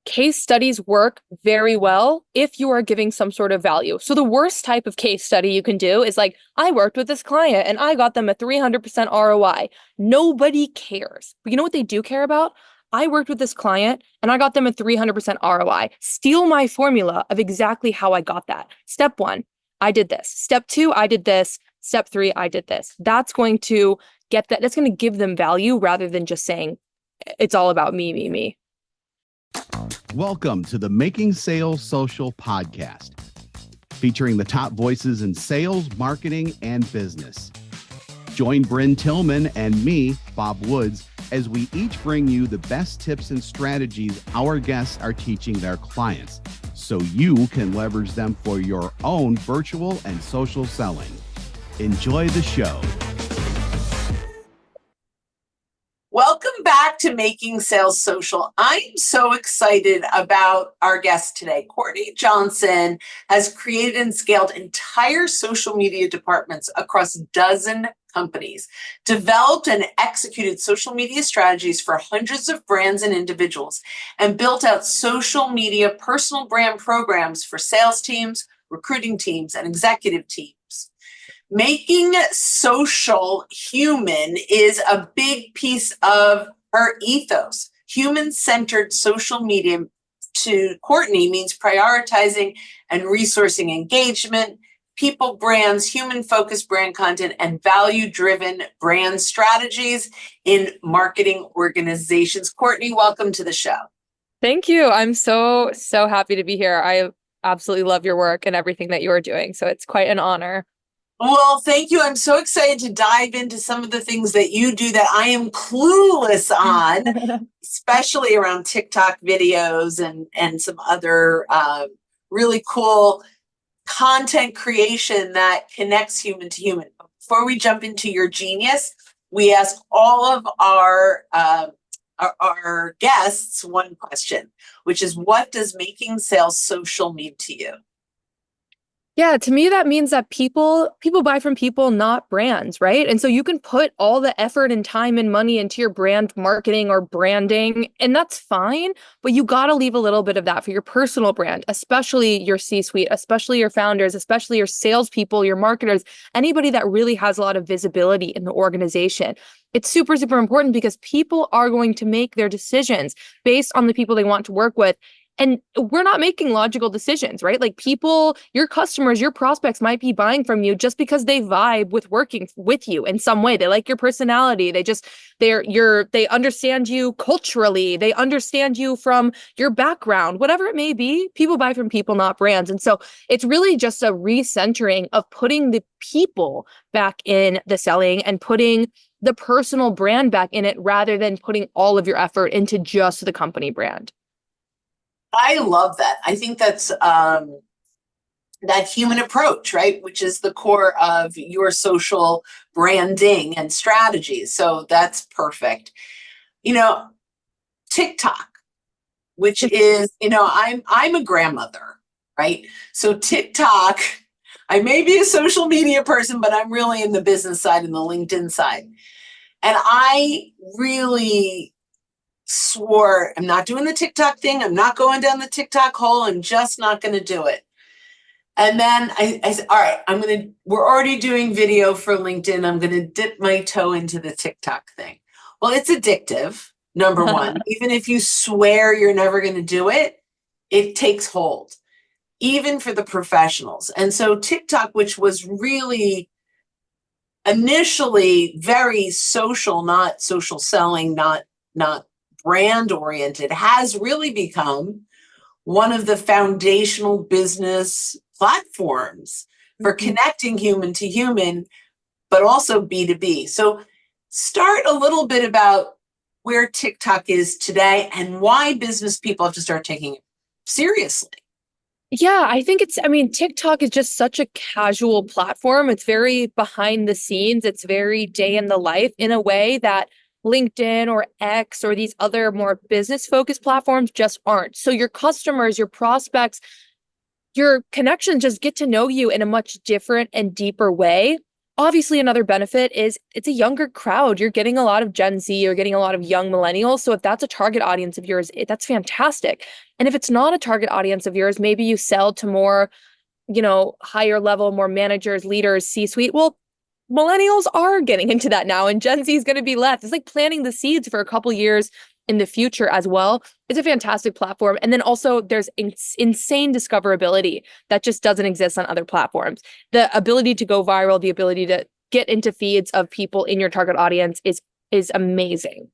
case studies work very well if you are giving some sort of value. So the worst type of case study you can do is like, I worked with this client and I got them a 300% ROI. Nobody cares. But you know what they do care about? I worked with this client and I got them a 300% ROI. Steal my formula of exactly how I got that. Step one, I did this. Step two, I did this. Step three, I did this. That's going to get that. That's going to give them value rather than just saying it's all about me, me, me. Welcome to the Making Sales Social podcast, featuring the top voices in sales, marketing, and business. Join Bryn Tillman and me, Bob Woods, as we each bring you the best tips and strategies our guests are teaching their clients, so you can leverage them for your own virtual and social selling. Enjoy the show. Welcome back to Making Sales Social. I'm so excited about our guest today. Courtney Johnson has created and scaled entire social media departments across a dozen companies, developed and executed social media strategies for hundreds of brands and individuals, and built out social media personal brand programs for sales teams, recruiting teams, and executive teams. Making social human is a big piece of her ethos. Human-centered social media to Courtney means prioritizing and resourcing engagement, people brands, human-focused brand content, and value-driven brand strategies in marketing organizations. Courtney, welcome to the show. Thank you. I'm so happy to be here. I absolutely love your work and everything that you are doing. So it's quite an honor. Well, thank you. I'm so excited to dive into some of the things that you do that I am clueless on, especially around TikTok videos and some other really cool content creation that connects human to human. Before we jump into your genius, we ask all of our guests one question, which is, what does making sales social mean to you? Yeah, to me, that means that people buy from people, not brands, right? And so you can put all the effort and time and money into your brand marketing or branding, and that's fine, but you got to leave a little bit of that for your personal brand, especially your C-suite, especially your founders, especially your salespeople, your marketers, anybody that really has a lot of visibility in the organization. It's super, super important because people are going to make their decisions based on the people they want to work with. And we're not making logical decisions, right? Like people, your customers, your prospects might be buying from you just because they vibe with working with you in some way. They like your personality. They understand you culturally. They understand you from your background, whatever it may be. People buy from people, not brands. And so it's really just a recentering of putting the people back in the selling and putting the personal brand back in it rather than putting all of your effort into just the company brand. I love that. I think that's that human approach, right? Which is the core of your social branding and strategies. So that's perfect. TikTok, which is, I'm a grandmother, right? So TikTok, I may be a social media person, but I'm really in the business side and the LinkedIn side. And I really swore, I'm not doing the TikTok thing. I'm not going down the TikTok hole. I'm just not going to do it. And then I said, all right, we're already doing video for LinkedIn. I'm going to dip my toe into the TikTok thing. Well, it's addictive, number one. Even if you swear you're never going to do it, it takes hold, even for the professionals. And so TikTok, which was really initially very social, not social selling, not brand oriented, has really become one of the foundational business platforms for connecting human to human, but also B2B. So start a little bit about where TikTok is today and why business people have to start taking it seriously. Yeah, TikTok is just such a casual platform. It's very behind the scenes. It's very day in the life in a way that LinkedIn or X or these other more business-focused platforms just aren't. So your customers, your prospects, your connections just get to know you in a much different and deeper way. Obviously, another benefit is it's a younger crowd. You're getting a lot of Gen Z, you're getting a lot of young millennials. So if that's a target audience of yours, that's fantastic. And if it's not a target audience of yours, maybe you sell to more, higher level, more managers, leaders, C-suite. Well, millennials are getting into that now, and Gen Z is going to be left. It's like planting the seeds for a couple years in the future as well. It's a fantastic platform. And then also there's insane discoverability that just doesn't exist on other platforms. The ability to go viral, the ability to get into feeds of people in your target audience is amazing.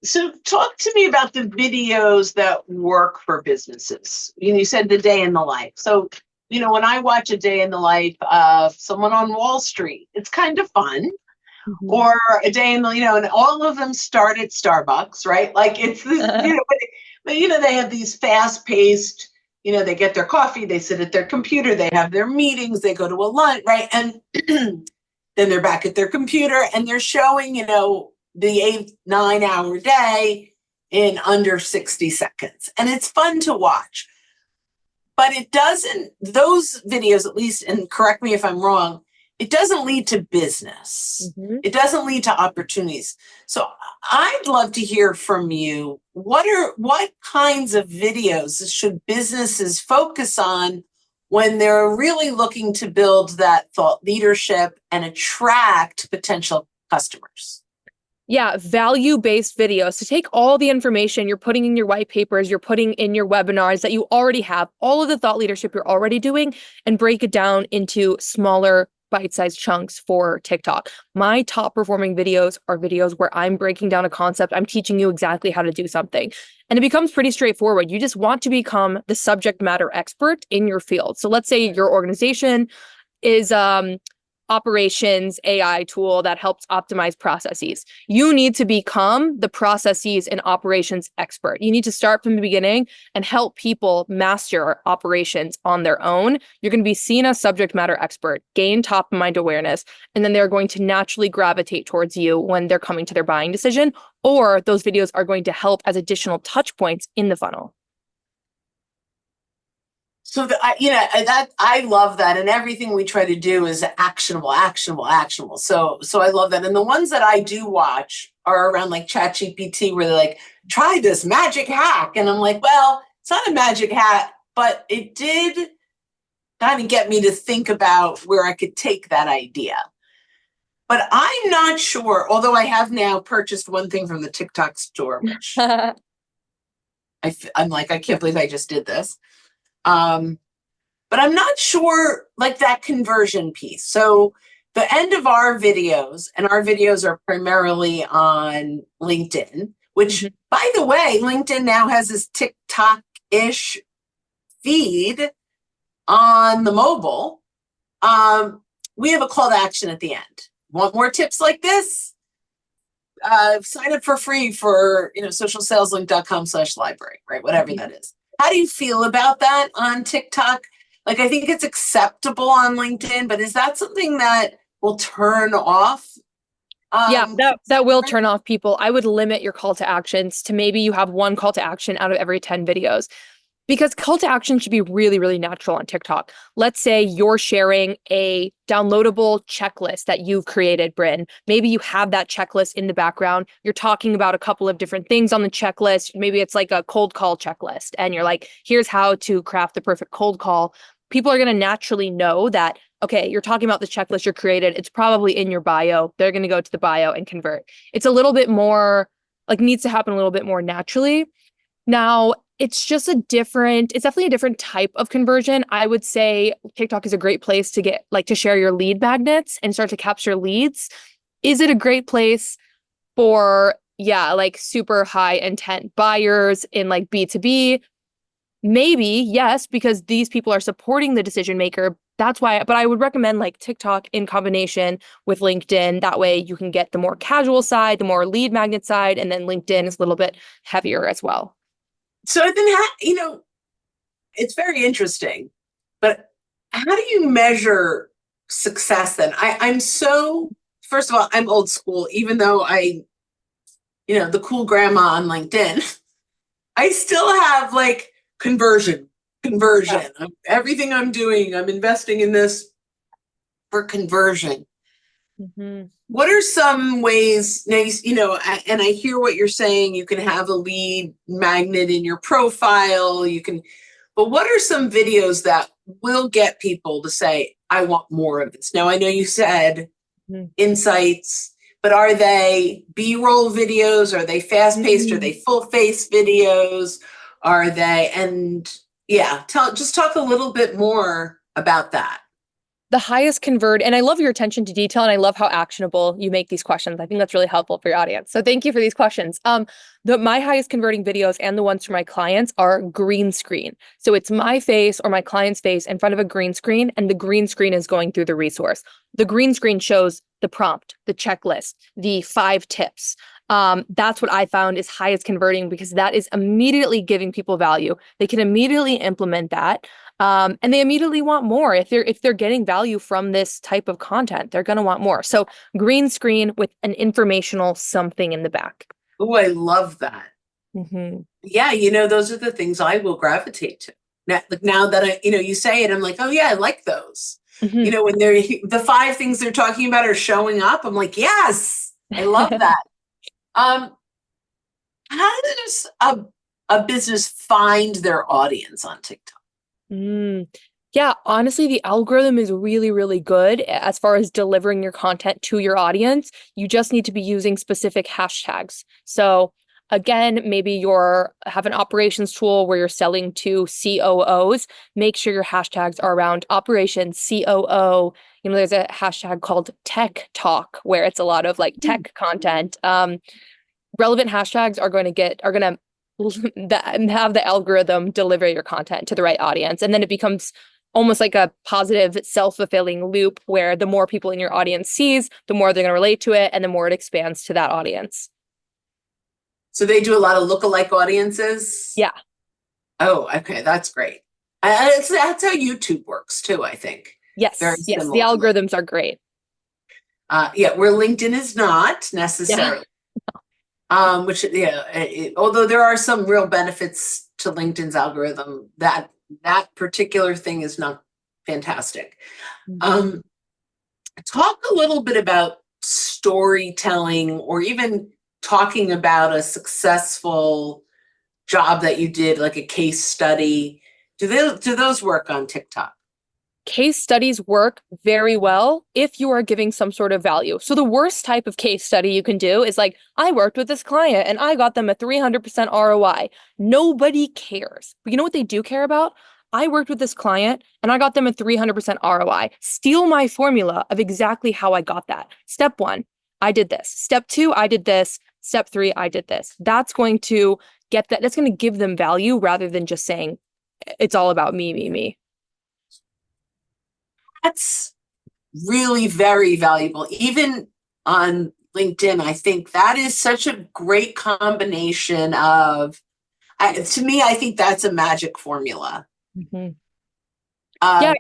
So talk to me about the videos that work for businesses. You said the day in the life. So, when I watch a day in the life of someone on Wall Street, it's kind of fun. Mm-hmm. Or a day in the, and all of them start at Starbucks, right? Like it's this, but they have these fast paced, they get their coffee, they sit at their computer, they have their meetings, they go to a lunch, right? And then they're back at their computer and they're showing, the 8-9 hour day in under 60 seconds. And it's fun to watch. But those videos, at least, and correct me if I'm wrong, it doesn't lead to business. Mm-hmm. It doesn't lead to opportunities. So I'd love to hear from you. What kinds of videos should businesses focus on when they're really looking to build that thought leadership and attract potential customers? Yeah, value-based videos. So take all the information you're putting in your white papers, you're putting in your webinars that you already have, all of the thought leadership you're already doing, and break it down into smaller bite-sized chunks for TikTok. My top performing videos are videos where I'm breaking down a concept. I'm teaching you exactly how to do something. And it becomes pretty straightforward. You just want to become the subject matter expert in your field. So let's say your organization is operations AI tool that helps optimize processes. You need to become the processes and operations expert. You need to start from the beginning and help people master operations on their own. You're going to be seen as subject matter expert, gain top of mind awareness, and then they're going to naturally gravitate towards you when they're coming to their buying decision, or those videos are going to help as additional touch points in the funnel. So that I love that, and everything we try to do is actionable. So I love that, and the ones that I do watch are around like ChatGPT, where they're like, "Try this magic hack," and I'm like, "Well, it's not a magic hack, but it did kind of get me to think about where I could take that idea." But I'm not sure. Although I have now purchased one thing from the TikTok store, which I'm like, I can't believe I just did this. But I'm not sure, like, that conversion piece. So the end of our videos, and our videos are primarily on LinkedIn, which, by the way, LinkedIn now has this TikTok-ish feed on the mobile. We have a call to action at the end. Want more tips like this? Sign up for free for, socialsaleslink.com/library, right? Whatever that is. How do you feel about that on TikTok? Like, I think it's acceptable on LinkedIn, but is that something that will turn off? Yeah, that will turn off people. I would limit your call to actions to maybe you have one call to action out of every 10 videos. Because call to action should be really, really natural on TikTok. Let's say you're sharing a downloadable checklist that you've created, Bryn. Maybe you have that checklist in the background. You're talking about a couple of different things on the checklist. Maybe it's like a cold call checklist. And you're like, here's how to craft the perfect cold call. People are going to naturally know that, okay, you're talking about the checklist you created. It's probably in your bio. They're going to go to the bio and convert. It's a little bit more, needs to happen a little bit more naturally. Now, it's definitely a different type of conversion. I would say TikTok is a great place to get, to share your lead magnets and start to capture leads. Is it a great place for, super high intent buyers in B2B? Maybe, yes, because these people are supporting the decision maker. That's why, but I would recommend TikTok in combination with LinkedIn. That way you can get the more casual side, the more lead magnet side, and then LinkedIn is a little bit heavier as well. So then, it's very interesting, but how do you measure success then? First of all, I'm old school, even though the cool grandma on LinkedIn, I still have conversion. Yeah. Everything I'm doing, I'm investing in this. for conversion. Mm-hmm. What are some ways, now, and I hear what you're saying, you can have a lead magnet in your profile, but what are some videos that will get people to say, I want more of this? Now, I know you said insights, but are they B-roll videos? Are they fast-paced? Are they full-face videos? Just talk a little bit more about that. The highest convert, and I love your attention to detail, and I love how actionable you make these questions. I think that's really helpful for your audience. So thank you for these questions. My highest converting videos and the ones for my clients are green screen. So it's my face or my client's face in front of a green screen, and the green screen is going through the resource. The green screen shows the prompt, the checklist, the 5 tips. That's what I found is highest converting, because that is immediately giving people value. They can immediately implement that. And they immediately want more. If they're getting value from this type of content, they're going to want more. So green screen with an informational something in the back. Oh, I love that. Mm-hmm. Yeah, those are the things I will gravitate to. Now that you say it, I'm like, oh yeah, I like those. Mm-hmm. When the 5 things they're talking about are showing up, I'm like, yes, I love that. How does a business find their audience on TikTok? Yeah, honestly, the algorithm is really, really good as far as delivering your content to your audience. You just need to be using specific hashtags. So again, maybe have an operations tool where you're selling to COOs. Make sure your hashtags are around operations, COO. There's a hashtag called Tech Talk where it's a lot of like tech content. Relevant hashtags are going to have the algorithm deliver your content to the right audience. And then it becomes almost like a positive self-fulfilling loop where the more people in your audience sees, the more they're going to relate to it, and the more it expands to that audience. So they do a lot of lookalike audiences? Yeah. Oh, okay. That's great. That's how YouTube works too, I think. Yes. Yes. The algorithms are great. Where LinkedIn is not necessarily. Yeah. Although there are some real benefits to LinkedIn's algorithm, that particular thing is not fantastic. Mm-hmm. Talk a little bit about storytelling, or even talking about a successful job that you did, like a case study. Do those work on TikTok? Case studies work very well if you are giving some sort of value. So the worst type of case study you can do is like, I worked with this client and I got them a 300% ROI. Nobody cares. But you know what they do care about? I worked with this client and I got them a 300% ROI. Steal my formula of exactly how I got that. Step 1, I did this. Step 2, I did this. Step 3, I did this. That's going to that's going to give them value rather than just saying it's all about me, me, me. That's really very valuable. Even on LinkedIn, I think that is such a great combination of, to me, I think that's a magic formula. Mm-hmm. And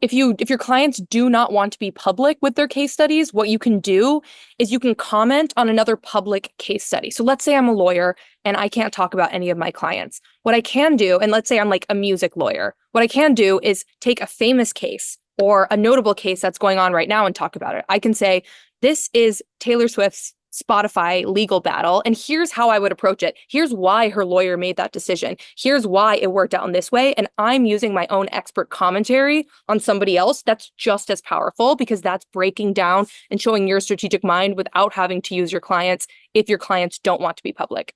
if your clients do not want to be public with their case studies, what you can do is you can comment on another public case study. So let's say I'm a lawyer and I can't talk about any of my clients. What I can do, and let's say I'm like a music lawyer, what I can do is take a famous case or a notable case that's going on right now and talk about it. I can say, this is Taylor Swift's Spotify legal battle, and here's how I would approach it. Here's why her lawyer made that decision. Here's why it worked out in this way. And I'm using my own expert commentary on somebody else. That's just as powerful, because that's breaking down and showing your strategic mind without having to use your clients if your clients don't want to be public.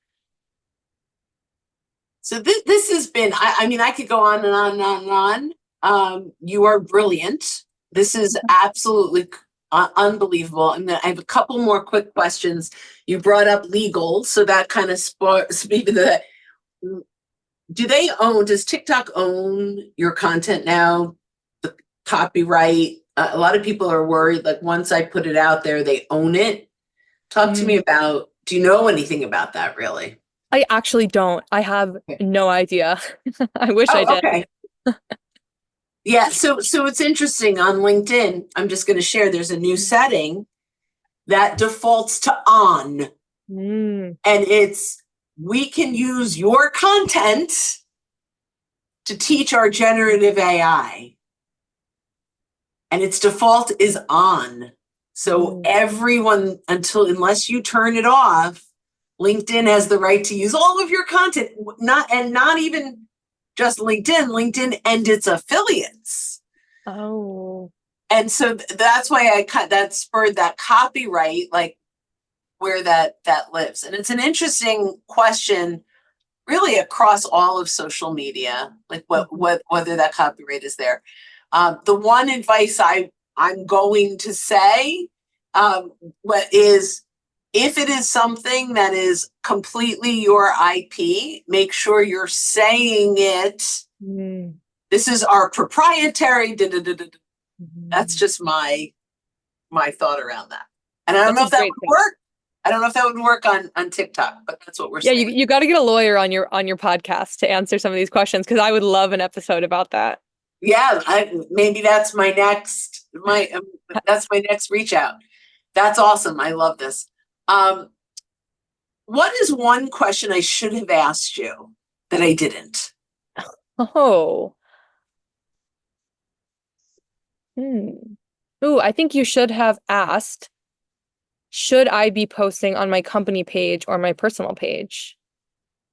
So this has been, I mean, I could go on and on and on and on. You are brilliant. This is absolutely unbelievable. I have a couple more quick questions. You brought up legal, so that kind of speak to that. Does TikTok own your content now? The copyright? A lot of people are worried, like once I put it out there, they own it. Talk to me about, do you know anything about that really? I actually don't. I have no idea. I wish I did. Okay. Yeah, so it's interesting on LinkedIn. I'm just going to share, there's a new setting that defaults to on. And we can use your content to teach our generative AI. and its default is on. So everyone, unless you turn it off, LinkedIn has the right to use all of your content, not even just LinkedIn and its affiliates. Oh. And so that's why that spurred that copyright, like where that lives. And it's an interesting question, really across all of social media, like whether that copyright is there. The one advice I'm going to say, is if it is something that is completely your IP, make sure you're saying it. This is our proprietary. That's just my thought around that. And I don't know if that would work. I don't know if that would work on TikTok, but that's what we're saying. Yeah, you got to get a lawyer on your podcast to answer some of these questions, because I would love an episode about that. Yeah, maybe that's my next reach out. That's awesome. I love this. What is one question I should have asked you that I didn't? Oh. Ooh, I think you should have asked, should I be posting on my company page or my personal page?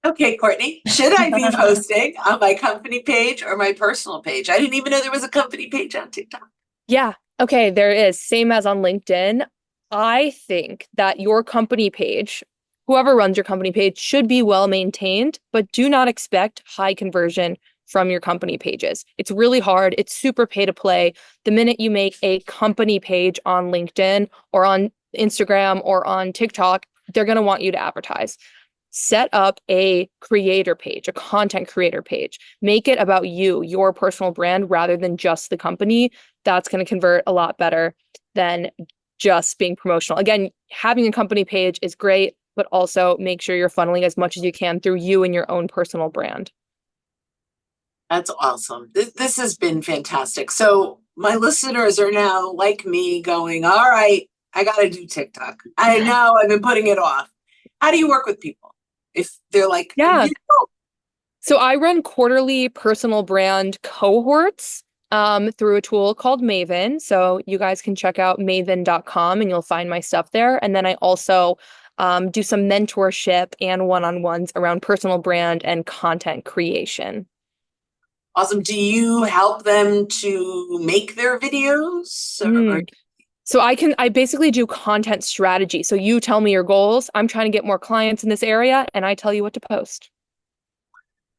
Okay, Courtney, should I be posting on my company page or my personal page? I didn't even know there was a company page on TikTok. Yeah. Okay, there is. Same as on LinkedIn. I think that your company page, whoever runs your company page, should be well maintained, but do not expect high conversion from your company pages. It's really hard. It's super pay to play. The minute you make a company page on LinkedIn or on Instagram or on TikTok, they're going to want you to advertise. Set up a creator page, a content creator page. Make it about you, your personal brand, rather than just the company. That's going to convert a lot better than just being promotional. Again, having a company page is great, but also make sure you're funneling as much as you can through you and your own personal brand. That's awesome. This has been fantastic. So my listeners are now like me going, all right, I got to do TikTok. I know I've been putting it off. How do you work with people if they're like, yeah. So I run quarterly personal brand cohorts through a tool called Maven. So you guys can check out maven.com and you'll find my stuff there. And then I also do some mentorship and one-on-ones around personal brand and content creation. Awesome. Do you help them to make their videos? So I basically do content strategy. So you tell me your goals. I'm trying to get more clients in this area, and I tell you what to post.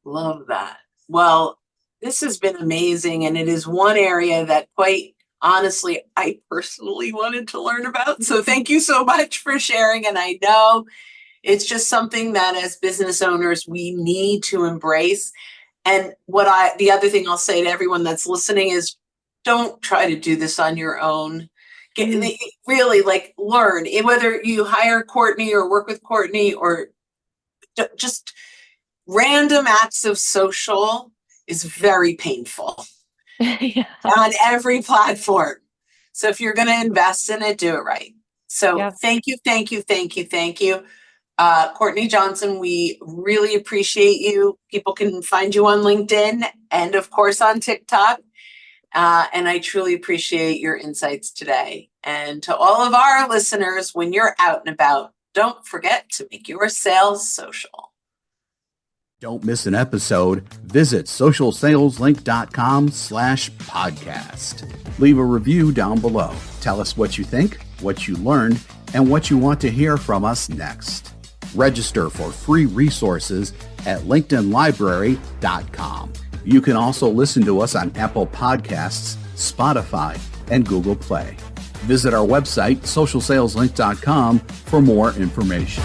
Love that. Well, this has been amazing. And it is one area that, quite honestly, I personally wanted to learn about. So thank you so much for sharing. And I know it's just something that as business owners, we need to embrace. And the other thing I'll say to everyone that's listening is, don't try to do this on your own. Really, like, learn. Whether you hire Courtney or work with Courtney, or just random acts of social is very painful on every platform. So if you're going to invest in it, do it right. So Thank you. Courtney Johnson, we really appreciate you. People can find you on LinkedIn and, of course, on TikTok. And I truly appreciate your insights today. And to all of our listeners, when you're out and about, don't forget to make your sales social. Don't miss an episode. Visit socialsaleslink.com/podcast. Leave a review down below. Tell us what you think, what you learned, and what you want to hear from us next. Register for free resources at linkedinlibrary.com. You can also listen to us on Apple Podcasts, Spotify, and Google Play. Visit our website, socialsaleslink.com, for more information.